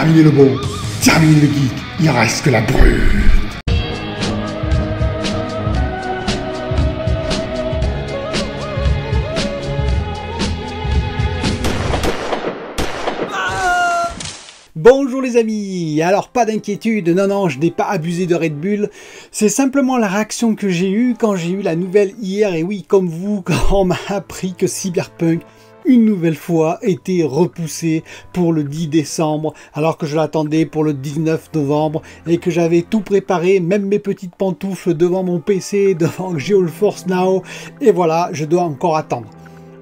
Terminez le bon, terminez le geek, il reste que la brute. Bonjour les amis, alors pas d'inquiétude, non, je n'ai pas abusé de Red Bull, c'est simplement la réaction que j'ai eue quand j'ai eu la nouvelle hier, et oui, comme vous, quand on m'a appris que Cyberpunk, une nouvelle fois, était repoussé pour le 10 décembre, alors que je l'attendais pour le 19 novembre, et que j'avais tout préparé, même mes petites pantoufles devant mon PC, devant GeForce Now, et voilà, je dois encore attendre.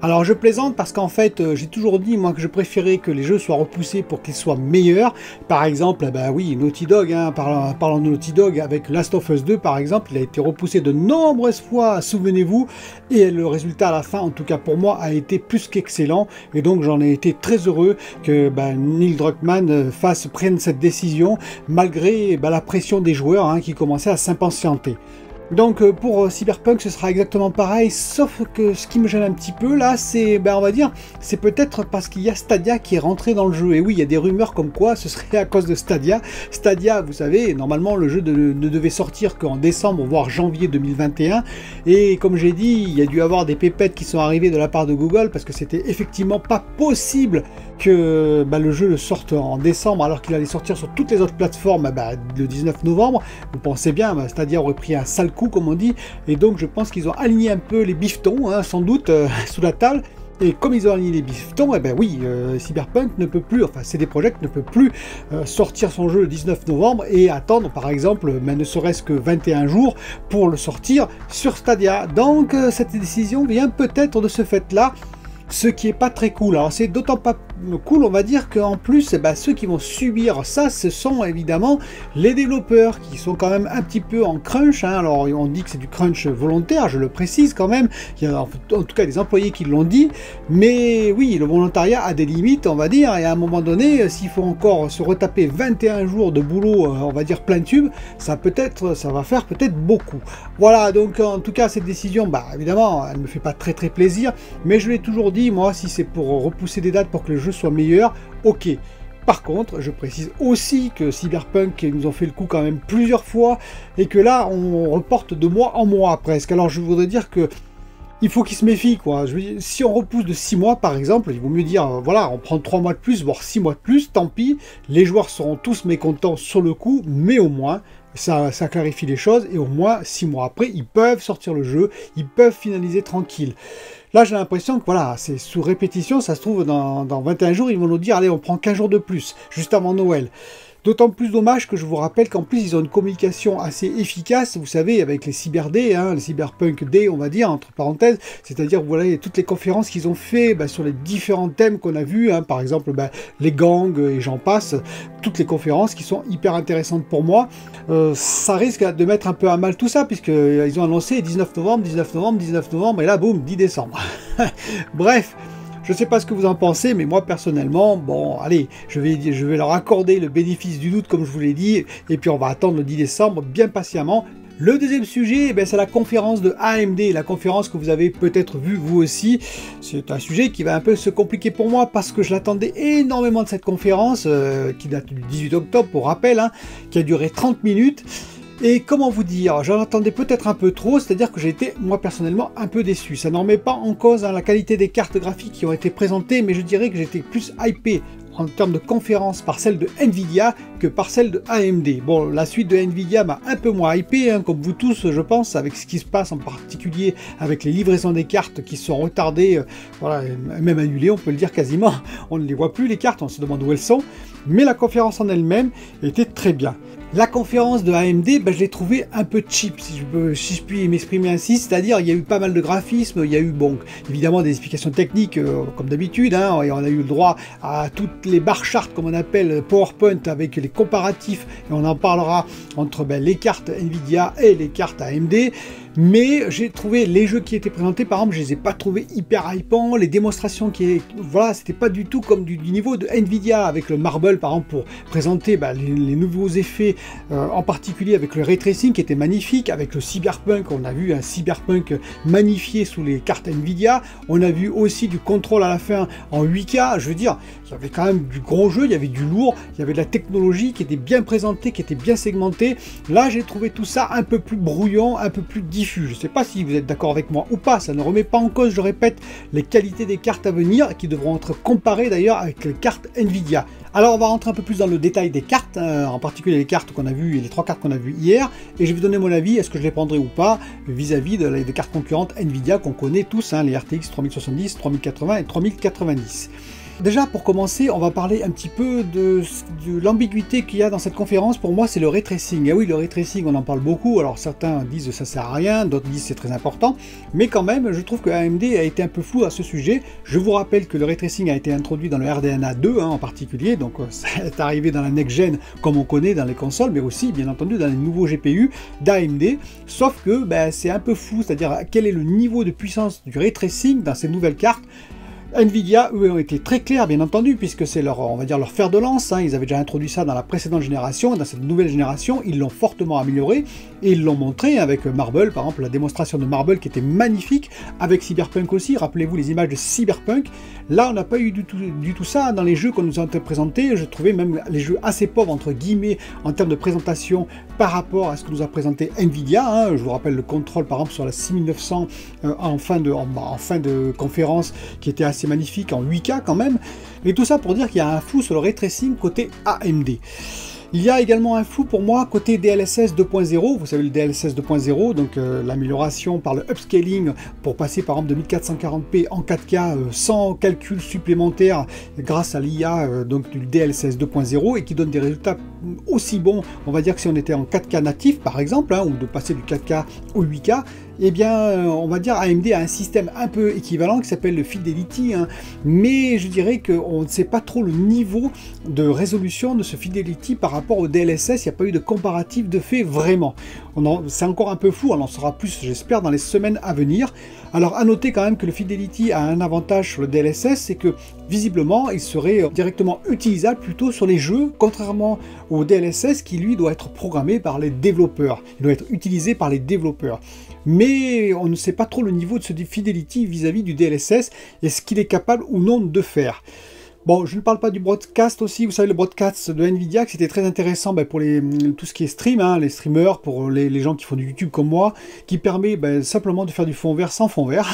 Alors je plaisante parce qu'en fait j'ai toujours dit moi que je préférais que les jeux soient repoussés pour qu'ils soient meilleurs. Par exemple, bah oui, Naughty Dog, hein, parlant de Naughty Dog, avec Last of Us 2 par exemple, il a été repoussé de nombreuses fois, souvenez-vous, et le résultat à la fin, en tout cas pour moi, a été plus qu'excellent, et donc j'en ai été très heureux que Neil Druckmann prenne cette décision, malgré la pression des joueurs hein, qui commençaient à s'impatienter. Donc pour Cyberpunk ce sera exactement pareil, sauf que ce qui me gêne un petit peu là, c'est, on va dire, c'est peut-être parce qu'il y a Stadia qui est rentré dans le jeu. Et oui, il y a des rumeurs comme quoi ce serait à cause de Stadia. Stadia, vous savez, normalement le jeu ne devait sortir qu'en décembre, voire janvier 2021. Et comme j'ai dit, il y a dû avoir des pépettes qui sont arrivées de la part de Google, parce que c'était effectivement pas possible que le jeu sorte en décembre alors qu'il allait sortir sur toutes les autres plateformes le 19 novembre. Vous pensez bien, Stadia aurait pris un sale coup comme on dit, et donc je pense qu'ils ont aligné un peu les bifetons hein, sans doute sous la table. Et comme ils ont aligné les bifetons, oui, Cyberpunk ne peut plus, enfin CD Projekt ne peut plus sortir son jeu le 19 novembre et attendre par exemple, ne serait-ce que 21 jours pour le sortir sur Stadia. Donc cette décision vient peut-être de ce fait-là, ce qui est pas très cool. Alors c'est d'autant pas cool, on va dire, qu'en plus ceux qui vont subir ça, ce sont évidemment les développeurs qui sont quand même un petit peu en crunch hein. Alors on dit que c'est du crunch volontaire, je le précise quand même, il y a en tout cas des employés qui l'ont dit, mais oui, le volontariat a des limites on va dire, et à un moment donné s'il faut encore se retaper 21 jours de boulot on va dire plein tube, ça va faire peut-être beaucoup. Voilà, donc en tout cas cette décision, évidemment elle me fait pas très plaisir, mais je l'ai toujours dit, moi si c'est pour repousser des dates pour que le jeu soit meilleur, ok. Par contre, je précise aussi que Cyberpunk nous ont fait le coup quand même plusieurs fois, et que là on reporte de mois en mois presque. Alors je voudrais dire que il faut qu'ils se méfient quoi. Je veux dire, si on repousse de 6 mois par exemple, il vaut mieux dire voilà, on prend 3 mois de plus, voire 6 mois de plus, tant pis, les joueurs seront tous mécontents sur le coup, mais au moins ça clarifie les choses, et au moins 6 mois après ils peuvent sortir le jeu, ils peuvent finaliser tranquille. Là, j'ai l'impression que voilà, c'est sous répétition, ça se trouve dans 21 jours, ils vont nous dire allez, on prend 15 jours de plus, juste avant Noël. D'autant plus dommage que je vous rappelle qu'en plus, ils ont une communication assez efficace, vous savez, avec les Cyber Day, hein, les Cyberpunk Day, on va dire, entre parenthèses, c'est-à-dire, voilà, toutes les conférences qu'ils ont fait sur les différents thèmes qu'on a vus, hein, par exemple, les gangs et j'en passe, toutes les conférences qui sont hyper intéressantes pour moi. Ça risque de mettre un peu à mal tout ça, puisqu'ils ont annoncé 19 novembre, 19 novembre, 19 novembre, et là, boum, 10 décembre. Bref. Je ne sais pas ce que vous en pensez, mais moi personnellement, bon, allez, je vais leur accorder le bénéfice du doute, comme je vous l'ai dit, et puis on va attendre le 10 décembre bien patiemment. Le deuxième sujet, c'est la conférence de AMD, la conférence que vous avez peut-être vue vous aussi. C'est un sujet qui va un peu se compliquer pour moi, parce que je l'attendais énormément de cette conférence, qui date du 18 octobre, pour rappel, hein, qui a duré 30 minutes. Et comment vous dire, j'en attendais peut-être un peu trop, c'est-à-dire que j'ai été, moi personnellement, un peu déçu. Ça n'en remet pas en cause la qualité des cartes graphiques qui ont été présentées, mais je dirais que j'étais plus hypé en termes de conférence par celle de Nvidia que par celle de AMD. Bon, la suite de Nvidia m'a un peu moins hypé, hein, comme vous tous, je pense, avec ce qui se passe en particulier avec les livraisons des cartes qui sont retardées, voilà, même annulées, on peut le dire quasiment. On ne les voit plus les cartes, on se demande où elles sont. Mais la conférence en elle-même était très bien. La conférence de AMD, je l'ai trouvé un peu cheap, si je puis m'exprimer ainsi, c'est-à-dire il y a eu pas mal de graphismes, il y a eu bon, évidemment des explications techniques comme d'habitude, hein, et on a eu le droit à toutes les bar charts comme on appelle PowerPoint avec les comparatifs, et on en parlera entre les cartes Nvidia et les cartes AMD. Mais j'ai trouvé les jeux qui étaient présentés, par exemple, je les ai pas trouvés hyper hypants, les démonstrations voilà, c'était pas du tout comme du niveau de Nvidia avec le Marble, par exemple, pour présenter les nouveaux effets, en particulier avec le ray tracing qui était magnifique, avec le Cyberpunk, on a vu un Cyberpunk magnifié sous les cartes Nvidia, on a vu aussi du contrôle à la fin en 8K, je veux dire, il y avait quand même du gros jeu, il y avait du lourd, il y avait de la technologie qui était bien présentée, qui était bien segmentée. Là, j'ai trouvé tout ça un peu plus brouillon, un peu plus diffus. Je ne sais pas si vous êtes d'accord avec moi ou pas, ça ne remet pas en cause, je répète, les qualités des cartes à venir, qui devront être comparées d'ailleurs avec les cartes Nvidia. Alors on va rentrer un peu plus dans le détail des cartes, en particulier les cartes qu'on a vues, et les 3 cartes qu'on a vues hier, et je vais vous donner mon avis, est-ce que je les prendrai ou pas, vis-à-vis des cartes concurrentes Nvidia qu'on connaît tous, les RTX 3070, 3080 et 3090. Déjà, pour commencer, on va parler un petit peu de l'ambiguïté qu'il y a dans cette conférence. Pour moi, c'est le ray tracing. Et oui, le ray tracing, on en parle beaucoup. Alors, certains disent que ça sert à rien, d'autres disent que c'est très important. Mais quand même, je trouve que AMD a été un peu flou à ce sujet. Je vous rappelle que le ray tracing a été introduit dans le RDNA 2 en particulier. Donc, ça est arrivé dans la next-gen, comme on connaît dans les consoles, mais aussi, bien entendu, dans les nouveaux GPU d'AMD. Sauf que c'est un peu flou, c'est-à-dire quel est le niveau de puissance du ray tracing dans ces nouvelles cartes. Nvidia, eux, ont été très clairs, bien entendu, puisque c'est leur, on va dire, leur fer de lance. Ils avaient déjà introduit ça dans la précédente génération. Dans cette nouvelle génération, ils l'ont fortement amélioré et ils l'ont montré avec Marble, par exemple, la démonstration de Marble qui était magnifique, avec Cyberpunk aussi. Rappelez-vous les images de Cyberpunk. Là, on n'a pas eu du tout ça dans les jeux qu'on nous a présentés. Je trouvais même les jeux assez pauvres, entre guillemets, en termes de présentation par rapport à ce que nous a présenté Nvidia. Je vous rappelle le contrôle, par exemple, sur la 6900 en fin de conférence, qui était assez magnifique en 8K quand même, et tout ça pour dire qu'il y a un flou sur le ray tracing côté AMD. Il y a également un flou pour moi côté DLSS 2.0, vous savez le DLSS 2.0, donc l'amélioration par le upscaling pour passer par exemple de 1440p en 4K sans calcul supplémentaire grâce à l'IA donc du DLSS 2.0 et qui donne des résultats aussi bons, on va dire que si on était en 4K natif par exemple, ou de passer du 4K au 8K, eh bien, on va dire AMD a un système un peu équivalent qui s'appelle le Fidelity, mais je dirais qu'on ne sait pas trop le niveau de résolution de ce Fidelity par rapport au DLSS, il n'y a pas eu de comparatif de fait vraiment. C'est encore un peu flou, on en saura plus j'espère dans les semaines à venir. Alors à noter quand même que le Fidelity a un avantage sur le DLSS, c'est que visiblement il serait directement utilisable plutôt sur les jeux, contrairement au DLSS qui lui doit être programmé par les développeurs, il doit être utilisé par les développeurs. Mais on ne sait pas trop le niveau de ce Fidelity vis-à-vis du DLSS et ce qu'il est capable ou non de faire. Bon, je ne parle pas du broadcast aussi, vous savez le broadcast de Nvidia, que c'était très intéressant pour tout ce qui est stream, les streamers, pour les gens qui font du YouTube comme moi, qui permet simplement de faire du fond vert sans fond vert,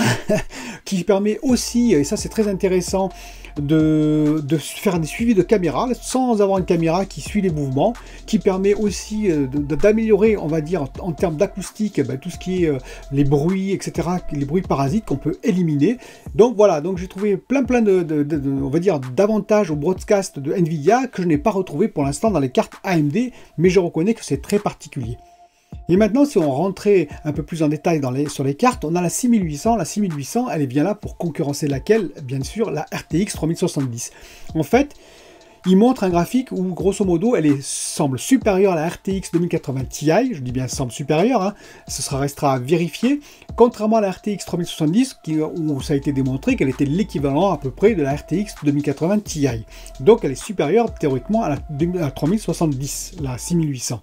qui permet aussi, et ça c'est très intéressant, de faire des suivis de caméra sans avoir une caméra qui suit les mouvements, qui permet aussi d'améliorer, on va dire, en termes d'acoustique, tout ce qui est les bruits, etc., les bruits parasites qu'on peut éliminer. Donc voilà, donc j'ai trouvé plein on va dire, d'avantages au broadcast de Nvidia que je n'ai pas retrouvé pour l'instant dans les cartes AMD, mais je reconnais que c'est très particulier. Et maintenant, si on rentrait un peu plus en détail sur les cartes, on a la 6800. La 6800, elle est bien là pour concurrencer laquelle, bien sûr, la RTX 3070. En fait, il montre un graphique où, grosso modo, elle semble supérieure à la RTX 2080 Ti. Je dis bien semble supérieure, ce restera à vérifier. Contrairement à la RTX 3070, où ça a été démontré qu'elle était l'équivalent à peu près de la RTX 2080 Ti. Donc, elle est supérieure théoriquement à la 3070, la 6800.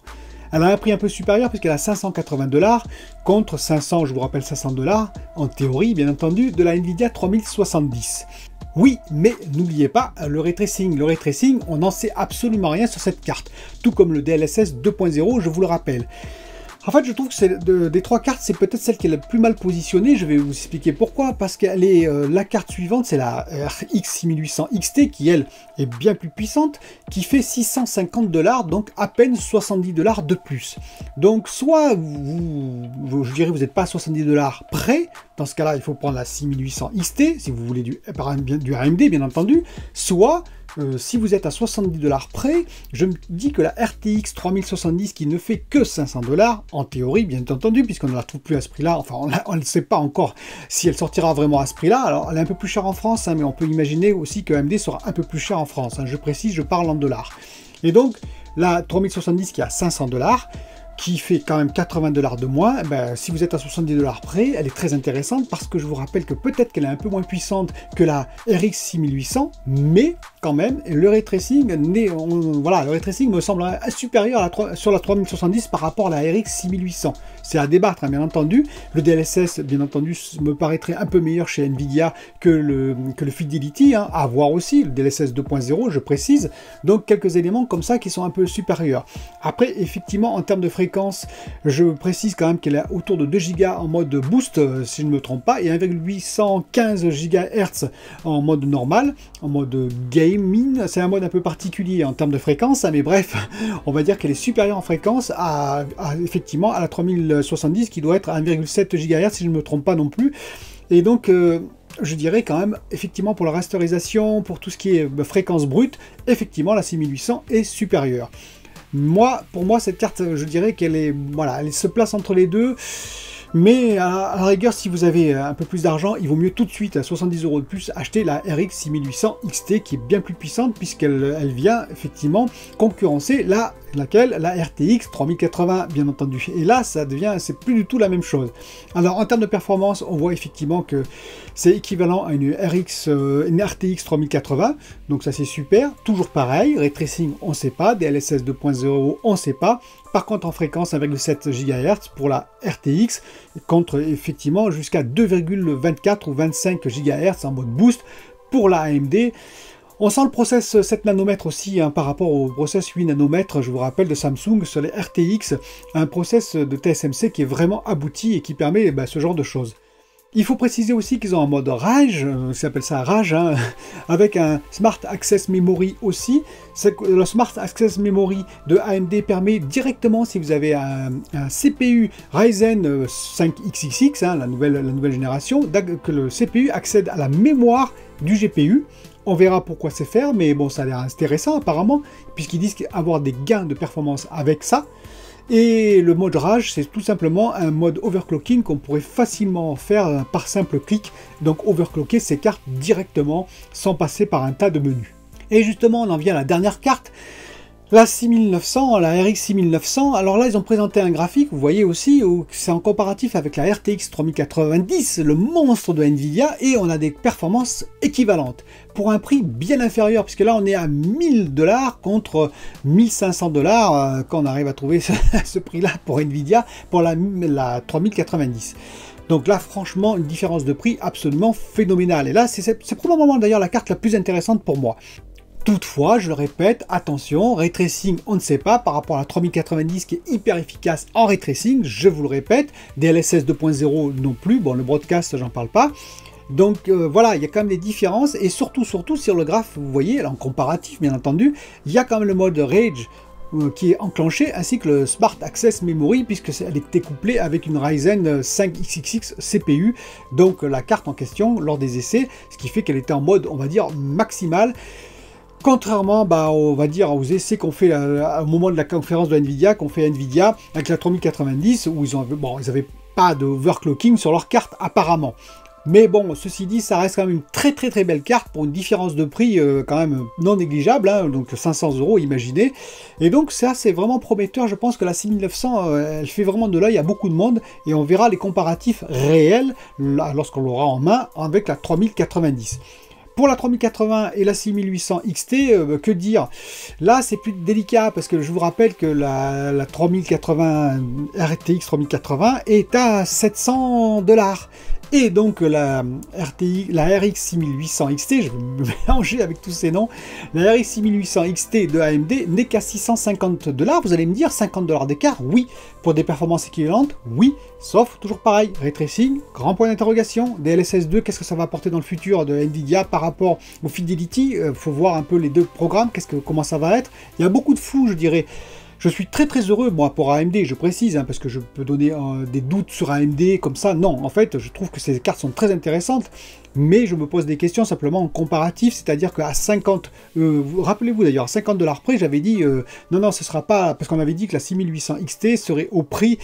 Elle a un prix un peu supérieur puisqu'elle a 580 $, contre 500, je vous rappelle 500 $, en théorie bien entendu, de la Nvidia 3070. Oui, mais n'oubliez pas le ray tracing. Le ray tracing, on n'en sait absolument rien sur cette carte, tout comme le DLSS 2.0, je vous le rappelle. En fait, je trouve que des 3 cartes, c'est peut-être celle qui est la plus mal positionnée. Je vais vous expliquer pourquoi. Parce qu'elle est la carte suivante, c'est la RX 6800 XT, qui elle est bien plus puissante, qui fait 650 $, donc à peine 70 $ de plus. Donc soit je dirais vous n'êtes pas à 70 $ près. Dans ce cas-là, il faut prendre la 6800 XT, si vous voulez du AMD, bien entendu. Soit si vous êtes à 70 $ près, je me dis que la RTX 3070 qui ne fait que 500 $, en théorie bien entendu, puisqu'on ne la trouve plus à ce prix-là, enfin on ne sait pas encore si elle sortira vraiment à ce prix-là, alors elle est un peu plus chère en France, mais on peut imaginer aussi que AMD sera un peu plus cher en France, je précise, je parle en dollars. Et donc la 3070 qui a 500 $, qui fait quand même 80 $ de moins, ben, si vous êtes à 70 $ près, elle est très intéressante parce que je vous rappelle que peut-être qu'elle est un peu moins puissante que la RX 6800, mais quand même, le ray tracing, voilà, le ray tracing me semble supérieur sur la 3070 par rapport à la RX 6800. C'est à débattre, hein, bien entendu. Le DLSS, bien entendu, me paraîtrait un peu meilleur chez Nvidia que le Fidelity, hein, à voir aussi, le DLSS 2.0, je précise. Donc, quelques éléments comme ça qui sont un peu supérieurs. Après, effectivement, en termes de fréquence, je précise quand même qu'elle est autour de 2 Go en mode boost, si je ne me trompe pas, et 1,815 GHz en mode normal, en mode gaming. C'est un mode un peu particulier en termes de fréquence, hein, mais bref, on va dire qu'elle est supérieure en fréquence effectivement à la 3070 qui doit être à 1,7 GHz si je ne me trompe pas non plus. Et donc, je dirais quand même, effectivement, pour la rasterisation, pour tout ce qui est fréquence brute, effectivement, la 6800 est supérieure. Pour moi, cette carte, je dirais qu'elle est, voilà, elle se place entre les deux. Mais à la rigueur, si vous avez un peu plus d'argent, il vaut mieux tout de suite, à 70 € de plus, acheter la RX 6800 XT qui est bien plus puissante puisqu'elle vient effectivement concurrencer la RTX 3080 bien entendu. Et là, c'est plus du tout la même chose. Alors en termes de performance, on voit effectivement que c'est équivalent à une RTX 3080, donc ça c'est super. Toujours pareil, ray tracing on ne sait pas, DLSS 2.0 on ne sait pas. Par contre, en fréquence 1,7 GHz pour la RTX, contre effectivement jusqu'à 2,24 ou 25 GHz en mode boost pour la AMD. On sent le process 7 nanomètres aussi, hein, par rapport au process 8 nanomètres, je vous rappelle, de Samsung sur les RTX, un process de TSMC qui est vraiment abouti et qui permet ce genre de choses. Il faut préciser aussi qu'ils ont un mode Rage, ils s'appelle ça Rage, hein, avec un Smart Access Memory aussi. Le Smart Access Memory de AMD permet directement, si vous avez un CPU Ryzen 5 XXX, hein, la nouvelle génération, que le CPU accède à la mémoire du GPU. On verra pourquoi c'est faire, mais bon, ça a l'air intéressant apparemment, puisqu'ils disent avoir des gains de performance avec ça. Et le mode Rage, c'est tout simplement un mode overclocking qu'on pourrait facilement faire par simple clic. Donc overclocker ces cartes directement sans passer par un tas de menus. Et justement, on en vient à la dernière carte. La 6900, la RX 6900, alors là ils ont présenté un graphique, vous voyez aussi, où c'est en comparatif avec la RTX 3090, le monstre de Nvidia, et on a des performances équivalentes, pour un prix bien inférieur, puisque là on est à 1000 $ contre 1500 $ quand on arrive à trouver ce prix-là pour Nvidia, pour la 3090. Donc là, franchement, une différence de prix absolument phénoménale. Et là, c'est probablement d'ailleurs la carte la plus intéressante pour moi. Toutefois, je le répète, attention, ray tracing, on ne sait pas, par rapport à la 3090 qui est hyper efficace en ray tracing, je vous le répète, DLSS 2.0 non plus, bon, le broadcast, j'en parle pas. Donc voilà, il y a quand même des différences, et surtout sur le graphe, vous voyez, là, en comparatif, bien entendu, il y a quand même le mode Rage qui est enclenché, ainsi que le Smart Access Memory, puisque elle était couplée avec une Ryzen 5 XXX CPU, donc la carte en question, lors des essais, ce qui fait qu'elle était en mode, on va dire, maximal. Contrairement, on va dire, aux essais qu'on fait au moment de la conférence de Nvidia, qu'on fait Nvidia avec la 3090, où ils n'avaient pas de overclocking sur leur carte apparemment. Mais bon, ceci dit, ça reste quand même une très belle carte pour une différence de prix quand même non négligeable, hein, donc 500 € imaginez. Et donc ça, c'est vraiment prometteur. Je pense que la 6900, elle fait vraiment de l'œil à beaucoup de monde, et on verra les comparatifs réels lorsqu'on l'aura en main avec la 3090. Pour la 3080 et la 6800 XT, que dire? Là, c'est plus délicat parce que je vous rappelle que la 3080 RTX 3080 est à 700 $. Et donc la RX 6800 XT, je vais me mélanger avec tous ces noms, la RX 6800 XT de AMD n'est qu'à 650 $. Vous allez me dire 50 $ d'écart? Oui. Pour des performances équivalentes? Oui. Sauf, toujours pareil, ray tracing, grand point d'interrogation. DLSS 2, qu'est-ce que ça va apporter dans le futur de Nvidia par rapport au Fidelity? Il faut voir un peu les deux programmes, comment ça va être. Il y a beaucoup de flou, je dirais. Je suis très heureux, moi, pour AMD, je précise, hein, parce que je peux donner des doutes sur AMD comme ça. Non, en fait, je trouve que ces cartes sont très intéressantes, mais je me pose des questions simplement en comparatif, c'est-à-dire qu'à 50, rappelez-vous d'ailleurs, à 50 $ près, j'avais dit, non, ce sera pas, parce qu'on avait dit que la 6800 XT serait au prix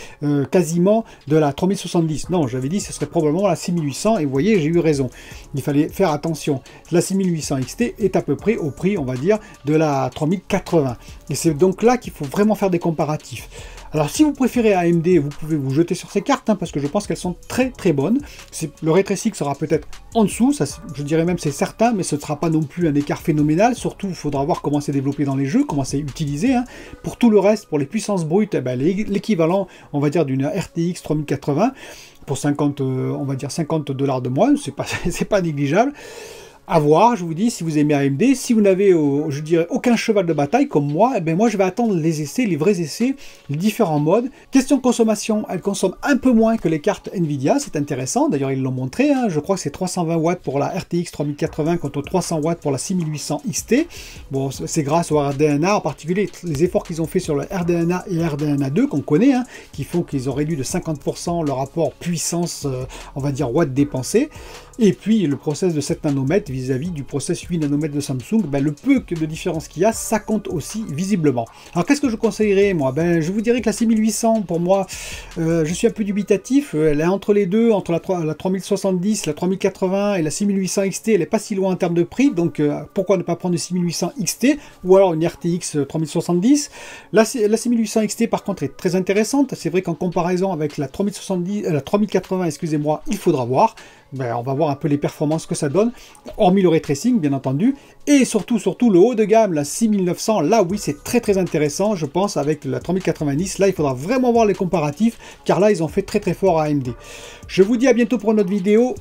quasiment de la 3070. Non, j'avais dit que ce serait probablement la 6800, et vous voyez, j'ai eu raison. Il fallait faire attention. La 6800 XT est à peu près au prix, on va dire, de la 3080. Et c'est donc là qu'il faut vraiment vraiment faire des comparatifs. Alors si vous préférez AMD, vous pouvez vous jeter sur ces cartes, hein, parce que je pense qu'elles sont très très bonnes. Le ray tracing sera peut-être en dessous, ça, je dirais même c'est certain, mais ce ne sera pas non plus un écart phénoménal. Surtout, il faudra voir comment c'est développé dans les jeux, comment c'est utilisé. Hein. Pour tout le reste, pour les puissances brutes, eh ben, l'équivalent, on va dire, d'une RTX 3080, pour 50, on va dire $50 de moins, c'est pas négligeable. À voir, je vous dis, si vous aimez AMD, si vous n'avez, je dirais, aucun cheval de bataille comme moi, eh bien moi je vais attendre les essais, les vrais essais, les différents modes. Question consommation, elle consomme un peu moins que les cartes Nvidia, c'est intéressant, d'ailleurs ils l'ont montré, hein. Je crois que c'est 320 watts pour la RTX 3080 contre 300 watts pour la 6800 XT. Bon, c'est grâce au RDNA, en particulier les efforts qu'ils ont fait sur le RDNA et RDNA 2 qu'on connaît, hein, qui font qu'ils ont réduit de 50% le rapport puissance, on va dire watts dépensés. Et puis le process de 7 nanomètres vis-à-vis du process 8 nanomètres de Samsung, ben, le peu de différence qu'il y a, ça compte aussi visiblement. Alors qu'est-ce que je conseillerais moi? Ben, je vous dirais que la 6800, pour moi, je suis un peu dubitatif, elle est entre les deux, entre la 3070, la 3080 et la 6800 XT, elle n'est pas si loin en termes de prix, donc pourquoi ne pas prendre une 6800 XT ou alors une RTX 3070. La 6800 XT par contre est très intéressante, c'est vrai qu'en comparaison avec la 3080, excusez-moi, il faudra voir. Ben, on va voir un peu les performances que ça donne, hormis le ray tracing bien entendu, et surtout le haut de gamme, la 6900, là oui c'est très très intéressant, je pense, avec la 3090, là il faudra vraiment voir les comparatifs, car là ils ont fait très très fort à AMD. Je vous dis à bientôt pour une autre vidéo,